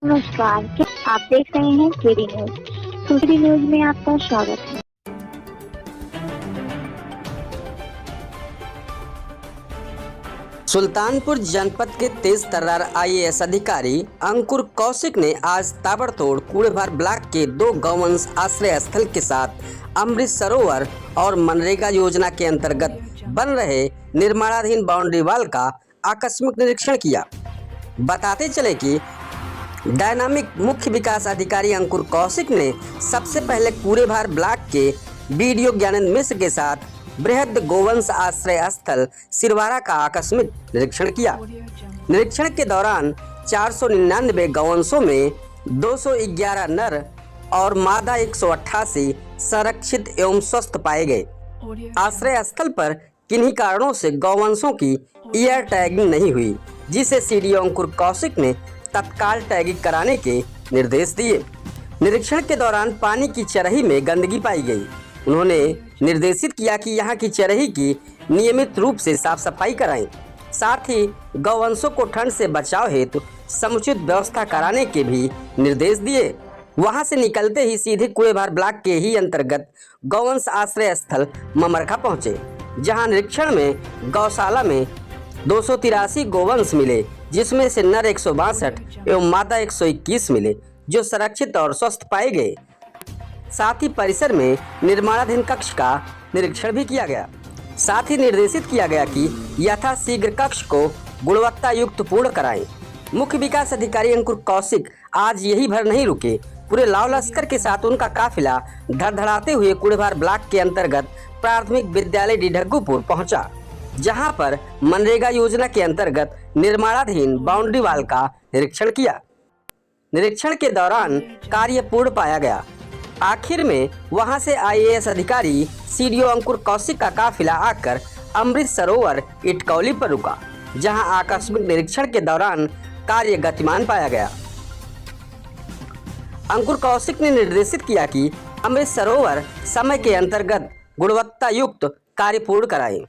नमस्कार, क्या आप देख रहे हैं केडी न्यूज। केडी न्यूज में आपका स्वागत है। सुल्तानपुर जनपद के तेज तर्रार आईएएस अधिकारी अंकुर कौशिक ने आज ताबड़तोड़ कूड़ेभार ब्लॉक के 2 गौवंश आश्रय स्थल के साथ अमृत सरोवर और मनरेगा योजना के अंतर्गत बन रहे निर्माणाधीन बाउंड्री वाल का आकस्मिक निरीक्षण किया। बताते चले कि डायनामिक मुख्य विकास अधिकारी अंकुर कौशिक ने सबसे पहले कूड़ेभार ब्लॉक के बीडीओ ज्ञानंद मिश्र के साथ बृहद गोवंश आश्रय स्थल सिरवारा का आकस्मिक निरीक्षण किया। निरीक्षण के दौरान 499 गौवंशों में 211 नर और मादा 188 संरक्षित एवं स्वस्थ पाए गए। आश्रय स्थल पर किन्हीं कारणों से गौवंशों की ईयर टैगिंग नहीं हुई, जिसे सीडीओ अंकुर कौशिक ने तत्काल टैगिंग कराने के निर्देश दिए। निरीक्षण के दौरान पानी की चरही में गंदगी पाई गई। उन्होंने निर्देशित किया कि यहाँ की चरही की नियमित रूप से साफ सफाई कराएं। साथ ही गौवंशों को ठंड से बचाव हेतु समुचित व्यवस्था कराने के भी निर्देश दिए। वहां से निकलते ही सीधे कूड़ेभार ब्लॉक के ही अंतर्गत गौवंश आश्रय स्थल ममरखा पहुंचे, जहां निरीक्षण में गौशाला में 283 गोवंश मिले, जिसमें से नर 162 एवं मादा 121 मिले, जो संरक्षित और स्वस्थ पाए गए। साथ ही परिसर में निर्माणाधीन कक्ष का निरीक्षण भी किया गया। साथ ही निर्देशित किया गया कि यथाशीघ्र कक्ष को गुणवत्ता युक्त पूर्ण कराएं। मुख्य विकास अधिकारी अंकुर कौशिक आज यही भर नहीं रुके। पूरे लाव लश्कर के साथ उनका काफिला धड़धड़ाते हुए कूड़ेभार ब्लॉक के अंतर्गत प्राथमिक विद्यालय डिढग्गूपुर पहुंचा, जहां पर मनरेगा योजना के अंतर्गत निर्माणाधीन बाउंड्री वाल का निरीक्षण किया। निरीक्षण के दौरान कार्य पूर्ण पाया गया। आखिर में वहां से आईएएस अधिकारी सीडीओ अंकुर कौशिक का काफिला आकर अमृत सरोवर इटकौली पर रुका, जहां आकस्मिक निरीक्षण के दौरान कार्य गतिमान पाया गया। अंकुर कौशिक ने निर्देशित किया कि अमृत सरोवर समय के अंतर्गत गुणवत्ता युक्त कार्य पूर्ण कराएं।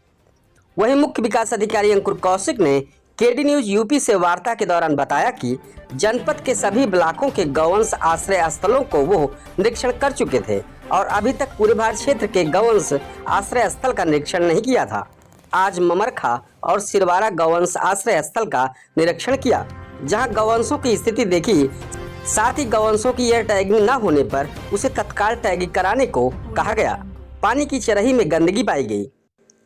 वहीं मुख्य विकास अधिकारी अंकुर कौशिक ने केडी न्यूज यूपी से वार्ता के दौरान बताया कि जनपद के सभी ब्लॉकों के गौवंश आश्रय स्थलों को वो निरीक्षण कर चुके थे और अभी तक कूड़ेभार क्षेत्र के गौवंश आश्रय स्थल का निरीक्षण नहीं किया था। आज ममरखा और सिरवारा गौवंश आश्रय स्थल का निरीक्षण किया, जहां गौवंशों की स्थिति देखी। साथ ही गौवंशों की एयर टैगिंग न होने पर उसे तत्काल टैगिंग कराने को कहा गया। पानी की चरही में गंदगी पाई गई।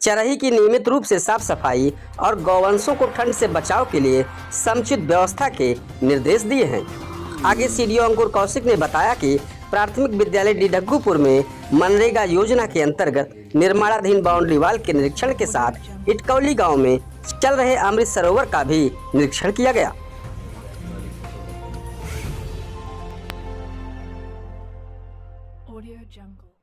चरही की नियमित रूप से साफ सफाई और गौवंशों को ठंड से बचाव के लिए समुचित व्यवस्था के निर्देश दिए हैं। आगे सीडीओ अंकुर कौशिक ने बताया कि प्राथमिक विद्यालय डिढग्गूपुर में मनरेगा योजना के अंतर्गत निर्माणाधीन बाउंड्री वाल के निरीक्षण के साथ इटकौली गांव में चल रहे अमृत सरोवर का भी निरीक्षण किया गया। Audio Jungle।